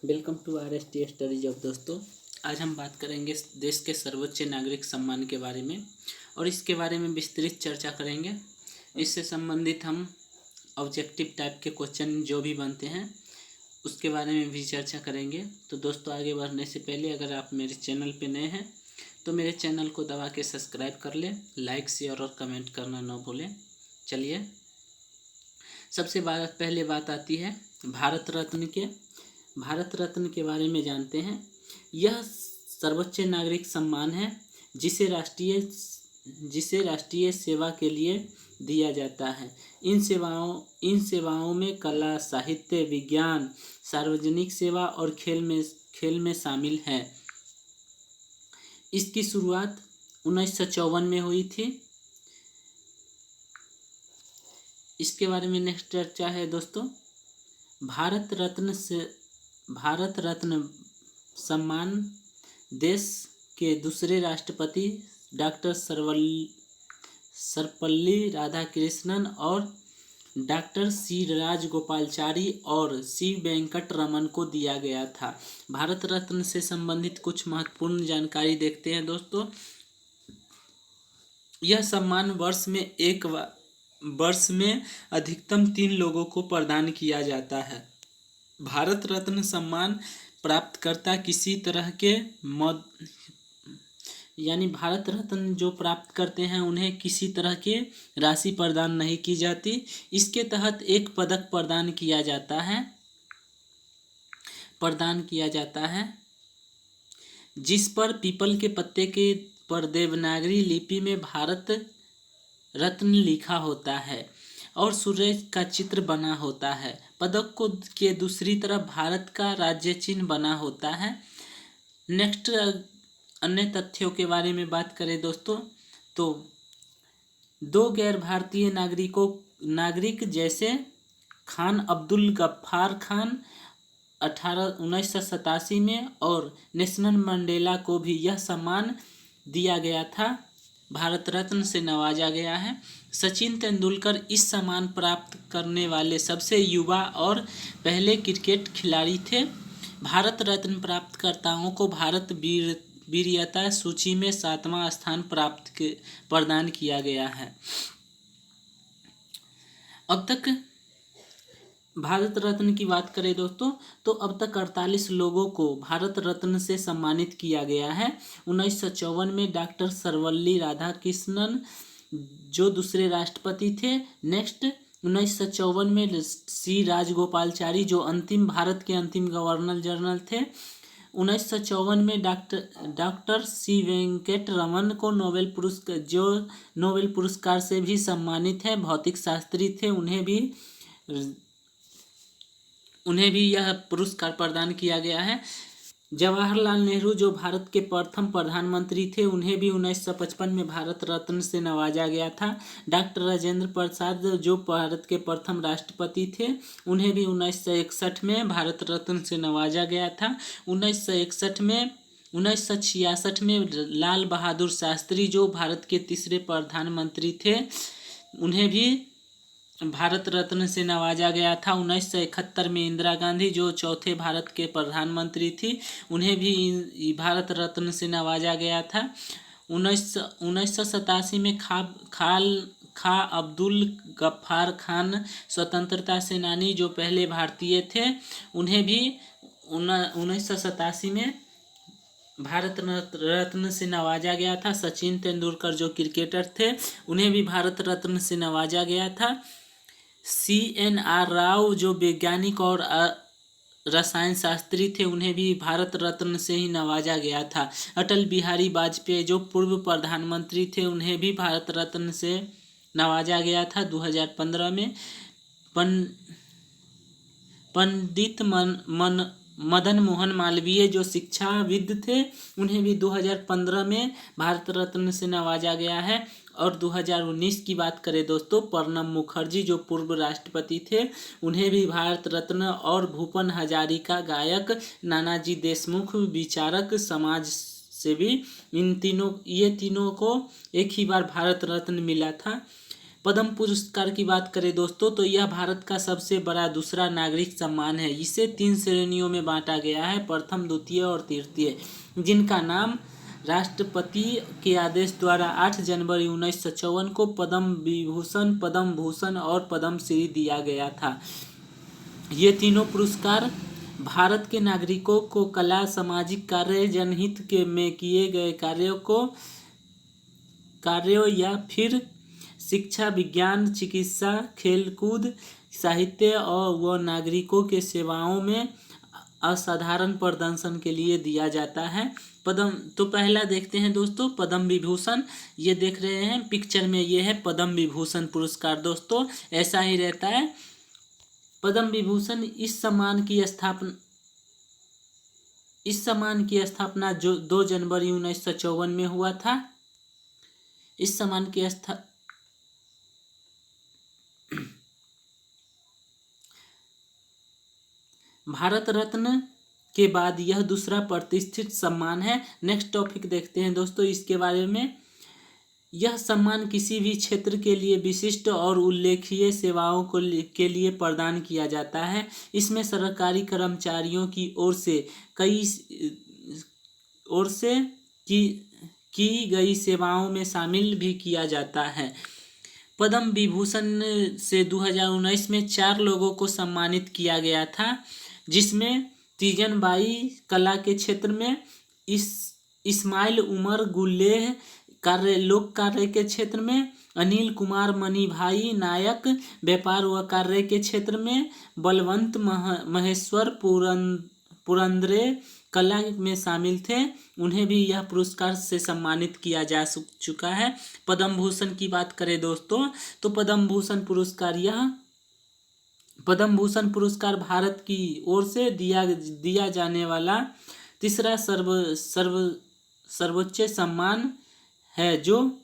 Welcome to RST study job. दोस्तों, आज हम बात करेंगे देश के सर्वोच्च नागरिक सम्मान के बारे में और इसके बारे में विस्तृत चर्चा करेंगे। इससे संबंधित हम ऑब्जेक्टिव टाइप के क्वेश्चन जो भी बनते हैं उसके बारे में भी चर्चा करेंगे। तो दोस्तों, आगे बढ़ने से पहले अगर आप मेरे चैनल पे नए हैं तो मेरे चैनल को दबा के सब्सक्राइब कर लें, लाइक शेयर और कमेंट करना न भूलें। चलिए, सबसे पहले बात आती है भारत रत्न के बारे में जानते हैं। यह सर्वोच्च नागरिक सम्मान है जिसे राष्ट्रीय सेवा के लिए दिया जाता है। इन सेवाओं में कला, साहित्य, विज्ञान, सार्वजनिक सेवा और खेल में शामिल है। इसकी शुरुआत 1954 में हुई थी। इसके बारे में नेक्स्ट चर्चा है दोस्तों। भारत रत्न सम्मान देश के दूसरे राष्ट्रपति डॉक्टर सर्वपल्ली राधाकृष्णन और डॉक्टर सी राजगोपालाचारी और सी वेंकटरमन को दिया गया था। भारत रत्न से संबंधित कुछ महत्वपूर्ण जानकारी देखते हैं दोस्तों। यह सम्मान वर्ष में अधिकतम 3 लोगों को प्रदान किया जाता है। भारत रत्न सम्मान प्राप्तकर्ता किसी तरह के भारत रत्न जो प्राप्त करते हैं उन्हें किसी तरह की राशि प्रदान नहीं की जाती। इसके तहत एक पदक प्रदान किया जाता है जिस पर पीपल के पत्ते पर देवनागरी लिपि में भारत रत्न लिखा होता है और सूर्य का चित्र बना होता है। पदक के दूसरी तरफ भारत का राज्य चिन्ह बना होता है। नेक्स्ट, अन्य तथ्यों के बारे में बात करें दोस्तों तो 2 गैर भारतीय नागरिक जैसे खान अब्दुल गफ्फार खान 1987 में और नेल्सन मंडेला को भी यह सम्मान दिया गया था, भारत रत्न से नवाजा गया है। सचिन तेंदुलकर इस सम्मान प्राप्त करने वाले सबसे युवा और पहले क्रिकेट खिलाड़ी थे। भारत रत्न प्राप्तकर्ताओं को भारत वीरता सूची में 7वां स्थान प्रदान किया गया है। अब तक भारत रत्न की बात करें दोस्तों तो अब तक 48 लोगों को भारत रत्न से सम्मानित किया गया है। 1954 में डॉक्टर सर्वपल्ली राधाकृष्णन जो दूसरे राष्ट्रपति थे। नेक्स्ट, 1954 में सी राजगोपालाचारी जो भारत के अंतिम गवर्नर जनरल थे। 1954 में डॉक्टर सी वेंकटरमन को नोबेल पुरस्कार से भी सम्मानित है, भौतिक शास्त्री थे। उन्हें भी यह पुरस्कार प्रदान किया गया है। जवाहरलाल नेहरू जो भारत के प्रथम प्रधानमंत्री थे उन्हें भी 1955 में भारत रत्न से नवाजा गया था। डॉक्टर राजेंद्र प्रसाद जो भारत के प्रथम राष्ट्रपति थे उन्हें भी 1961 में भारत रत्न से नवाजा गया था। 1966 में लाल बहादुर शास्त्री जो भारत के तीसरे प्रधानमंत्री थे उन्हें भी भारत रत्न से नवाजा गया था। 1971 में इंदिरा गांधी जो चौथे भारत के प्रधानमंत्री थी उन्हें भी भारत रत्न से नवाजा गया था। 1987 में खा अब्दुल गफ्फार खान स्वतंत्रता सेनानी जो पहले भारतीय थे उन्हें भी 1987 में भारत रत्न से नवाजा गया था। सचिन तेंदुलकर जो क्रिकेटर थे उन्हें भी भारत रत्न से नवाजा गया था। CNR राव जो वैज्ञानिक और रसायन शास्त्री थे उन्हें भी भारत रत्न से ही नवाजा गया था। अटल बिहारी वाजपेयी जो पूर्व प्रधानमंत्री थे उन्हें भी भारत रत्न से नवाजा गया था 2015 में। पंडित मदन मोहन मालवीय जो शिक्षाविद थे उन्हें भी 2015 में भारत रत्न से नवाजा गया है। और 2019 की बात करें दोस्तों, प्रणब मुखर्जी जो पूर्व राष्ट्रपति थे उन्हें भी भारत रत्न और भूपेन हजारिका गायक, नानाजी देशमुख विचारक, समाज सेवी, ये तीनों को एक ही बार भारत रत्न मिला था। पद्म पुरस्कार की बात करें दोस्तों तो यह भारत का सबसे बड़ा दूसरा नागरिक सम्मान है। इसे 3 श्रेणियों में बांटा गया है, प्रथम, द्वितीय और तृतीय, जिनका नाम राष्ट्रपति के आदेश द्वारा 8 जनवरी 1954 को पद्म विभूषण, पद्म भूषण और पद्मश्री दिया गया था। ये तीनों पुरस्कार भारत के नागरिकों को कला, सामाजिक कार्य, जनहित में किए गए कार्यों या फिर शिक्षा, विज्ञान, चिकित्सा, खेलकूद, साहित्य और व नागरिकों के सेवाओं में असाधारण प्रदर्शन के लिए दिया जाता है। पद्म तो पहला देखते हैं दोस्तों, पद्म विभूषण। ये देख रहे हैं पिक्चर में, ये है पद्म विभूषण पुरस्कार दोस्तों, ऐसा ही रहता है। पद्म विभूषण इस सम्मान की स्थापना जो 2 जनवरी 1954 में हुआ था। इस सम्मान की भारत रत्न के बाद यह दूसरा प्रतिष्ठित सम्मान है। नेक्स्ट टॉपिक देखते हैं दोस्तों इसके बारे में। यह सम्मान किसी भी क्षेत्र के लिए विशिष्ट और उल्लेखनीय सेवाओं के लिए प्रदान किया जाता है। इसमें सरकारी कर्मचारियों की ओर से की गई सेवाओं में शामिल भी किया जाता है। पद्म विभूषण से 2019 में 4 लोगों को सम्मानित किया गया था, जिसमें तीजन बाई कला के क्षेत्र में, इस्माइल उमर गुल्लेह लोक कार्य के क्षेत्र में, अनिल कुमार मणिभाई नायक व्यापार व कार्य के क्षेत्र में, बलवंत महेश्वर पुरंदरे कला में शामिल थे। उन्हें भी यह पुरस्कार से सम्मानित किया जा चुका है। पद्म भूषण की बात करें दोस्तों तो पद्म भूषण पुरस्कार भारत की ओर से दिया जाने वाला तीसरा सर्वोच्च सम्मान है, जो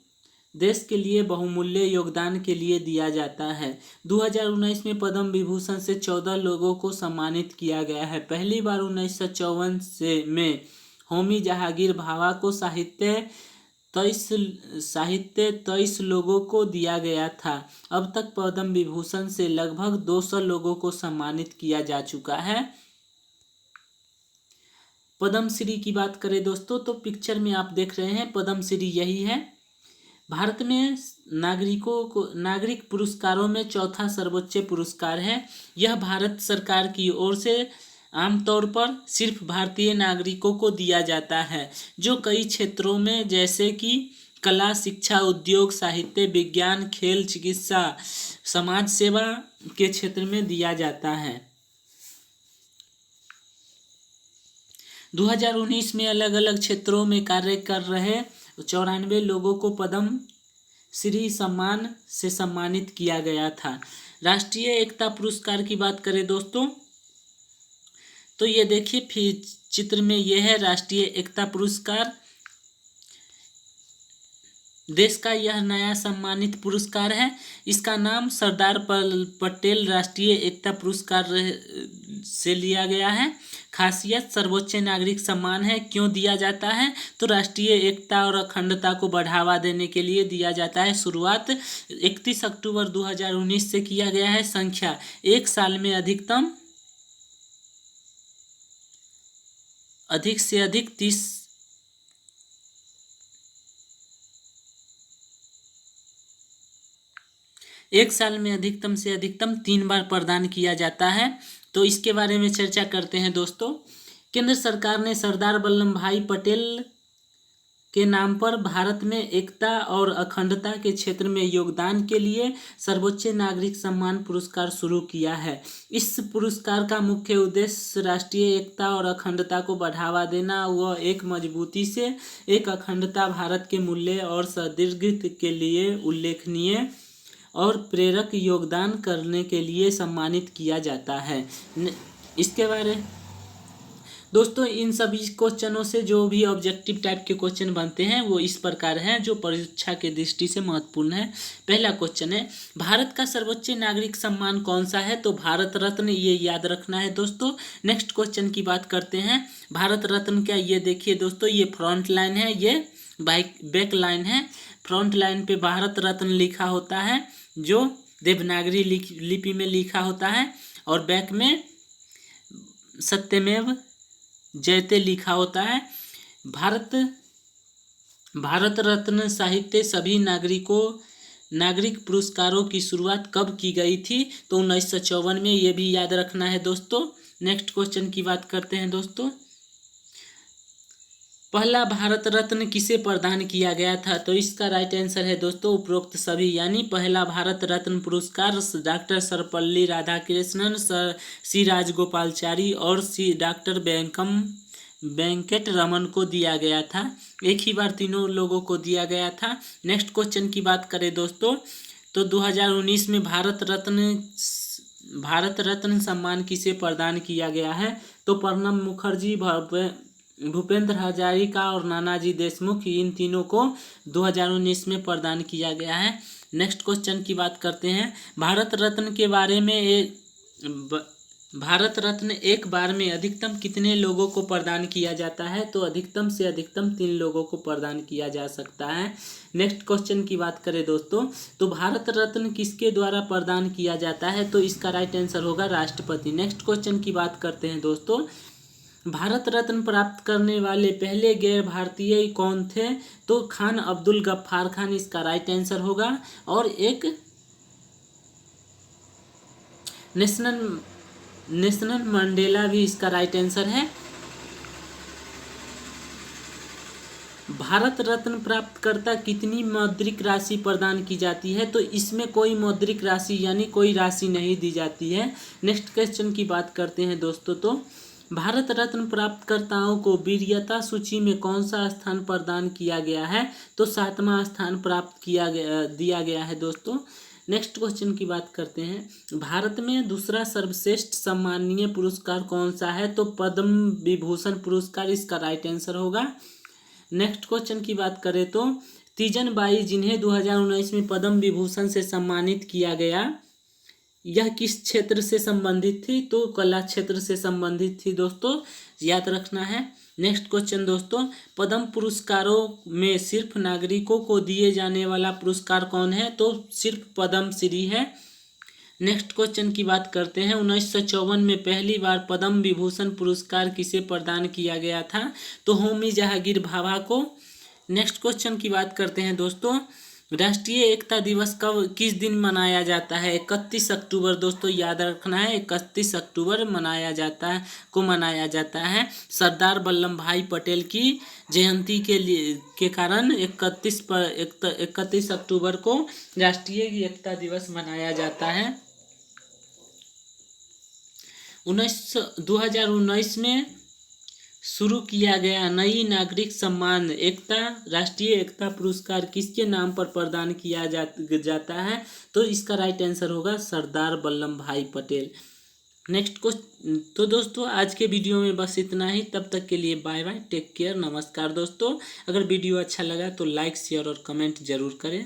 देश के लिए बहुमूल्य योगदान के लिए दिया जाता है। 2019 में पद्म विभूषण से 14 लोगों को सम्मानित किया गया है। पहली बार 1954 में होमी जहांगीर भाभा को साहित्य 23 लोगों को दिया गया था। अब तक पद्म विभूषण से लगभग 200 लोगों को सम्मानित किया जा चुका है। पद्मश्री की बात करें दोस्तों तो पिक्चर में आप देख रहे हैं पद्मश्री यही है। भारत में नागरिक पुरस्कारों में चौथा सर्वोच्च पुरस्कार है। यह भारत सरकार की ओर से आमतौर पर सिर्फ भारतीय नागरिकों को दिया जाता है, जो कई क्षेत्रों में जैसे कि कला, शिक्षा, उद्योग, साहित्य, विज्ञान, खेल, चिकित्सा, समाज सेवा के क्षेत्र में दिया जाता है। 2019 में अलग अलग क्षेत्रों में कार्य कर रहे 94 लोगों को पद्म श्री सम्मान से सम्मानित किया गया था। राष्ट्रीय एकता पुरस्कार की बात करें दोस्तों तो ये देखिए फिर चित्र में ये है राष्ट्रीय एकता पुरस्कार। देश का यह नया सम्मानित पुरस्कार है। इसका नाम सरदार पटेल राष्ट्रीय एकता पुरस्कार से लिया गया है। खासियत सर्वोच्च नागरिक सम्मान है। क्यों दिया जाता है तो राष्ट्रीय एकता और अखंडता को बढ़ावा देने के लिए दिया जाता है। शुरुआत 31 अक्टूबर 2019 से किया गया है। संख्या एक साल में अधिक से अधिक 30 एक साल में अधिकतम से अधिकतम 3 बार प्रदान किया जाता है। तो इसके बारे में चर्चा करते हैं दोस्तों। केंद्र सरकार ने सरदार वल्लभ भाई पटेल के नाम पर भारत में एकता और अखंडता के क्षेत्र में योगदान के लिए सर्वोच्च नागरिक सम्मान पुरस्कार शुरू किया है। इस पुरस्कार का मुख्य उद्देश्य राष्ट्रीय एकता और अखंडता को बढ़ावा देना व एक मजबूती से एक अखंडता भारत के मूल्य और सुदृढ़ता के लिए उल्लेखनीय और प्रेरक योगदान करने के लिए सम्मानित किया जाता है। इसके बारे दोस्तों इन सभी क्वेश्चनों से जो भी ऑब्जेक्टिव टाइप के क्वेश्चन बनते हैं वो इस प्रकार हैं, जो परीक्षा के दृष्टि से महत्वपूर्ण है। पहला क्वेश्चन है भारत का सर्वोच्च नागरिक सम्मान कौन सा है, तो भारत रत्न, ये याद रखना है दोस्तों। नेक्स्ट क्वेश्चन की बात करते हैं। भारत रत्न क्या, ये देखिए दोस्तों, ये फ्रंट लाइन है, ये बैक लाइन है। फ्रंट लाइन पे भारत रत्न लिखा होता है, जो देवनागरी लिपि में लिखा होता है और बैक में सत्यमेव जयते लिखा होता है। भारत रत्न साहित्य सभी नागरिक पुरस्कारों की शुरुआत कब की गई थी? तो 1954 में। ये भी याद रखना है दोस्तों। नेक्स्ट क्वेश्चन की बात करते हैं दोस्तों। पहला भारत रत्न किसे प्रदान किया गया था? तो इसका राइट आंसर है दोस्तों उपरोक्त सभी, यानी पहला भारत रत्न पुरस्कार डॉक्टर सर्वपल्ली राधाकृष्णन, सी राजगोपालाचारी और सी डॉक्टर वेंकट रमन को दिया गया था। एक ही बार तीनों लोगों को दिया गया था। नेक्स्ट क्वेश्चन की बात करें दोस्तों, तो 2019 में भारत रत्न सम्मान किसे प्रदान किया गया है? तो प्रणब मुखर्जी, भूपेंद्र हजारिका और नानाजी देशमुख, इन तीनों को 2019 में प्रदान किया गया है। नेक्स्ट क्वेश्चन की बात करते हैं। भारत रत्न के बारे में भारत रत्न एक बार में अधिकतम कितने लोगों को प्रदान किया जाता है? तो अधिकतम से अधिकतम 3 लोगों को प्रदान किया जा सकता है। नेक्स्ट क्वेश्चन की बात करें दोस्तों, तो भारत रत्न किसके द्वारा प्रदान किया जाता है? तो इसका राइट आंसर होगा राष्ट्रपति। नेक्स्ट क्वेश्चन की बात करते हैं दोस्तों, भारत रत्न प्राप्त करने वाले पहले गैर भारतीय कौन थे? तो खान अब्दुल गफ्फार खान इसका राइट आंसर होगा। और एक नेशनल मंडेला भी इसका राइट आंसर है। भारत रत्न प्राप्तकर्ता कितनी मौद्रिक राशि प्रदान की जाती है? तो इसमें कोई मौद्रिक राशि यानी कोई राशि नहीं दी जाती है। नेक्स्ट क्वेश्चन की बात करते हैं दोस्तों, तो भारत रत्न प्राप्तकर्ताओं को वीरता सूची में कौन सा स्थान प्रदान किया गया है? तो 7वां स्थान दिया गया है दोस्तों। नेक्स्ट क्वेश्चन की बात करते हैं, भारत में दूसरा सर्वश्रेष्ठ सम्मानीय पुरस्कार कौन सा है? तो पद्म विभूषण पुरस्कार इसका राइट आंसर होगा। नेक्स्ट क्वेश्चन की बात करें तो तीजन बाई, जिन्हें 2019 में पद्म विभूषण से सम्मानित किया गया, यह किस क्षेत्र से संबंधित थी? तो कला क्षेत्र से संबंधित थी दोस्तों, याद रखना है। नेक्स्ट क्वेश्चन दोस्तों, पद्म पुरस्कारों में सिर्फ नागरिकों को दिए जाने वाला पुरस्कार कौन है? तो सिर्फ पद्म श्री है। नेक्स्ट क्वेश्चन की बात करते हैं, 1954 में पहली बार पद्म विभूषण पुरस्कार किसे प्रदान किया गया था? तो होमी जहांगीर भाभा को। नेक्स्ट क्वेश्चन की बात करते हैं दोस्तों, राष्ट्रीय एकता दिवस किस दिन मनाया जाता है? 31 अक्टूबर दोस्तों, याद रखना है 31 अक्टूबर मनाया जाता है। सरदार वल्लभ भाई पटेल की जयंती के कारण 31 अक्टूबर को राष्ट्रीय एकता दिवस मनाया जाता है। 2019 में शुरू किया गया नई नागरिक सम्मान राष्ट्रीय एकता पुरस्कार किसके नाम पर प्रदान किया जाता है? तो इसका राइट आंसर होगा सरदार वल्लभ भाई पटेल। नेक्स्ट क्वेश्चन, तो दोस्तों आज के वीडियो में बस इतना ही। तब तक के लिए बाय बाय, टेक केयर, नमस्कार दोस्तों। अगर वीडियो अच्छा लगा तो लाइक, शेयर और कमेंट जरूर करें।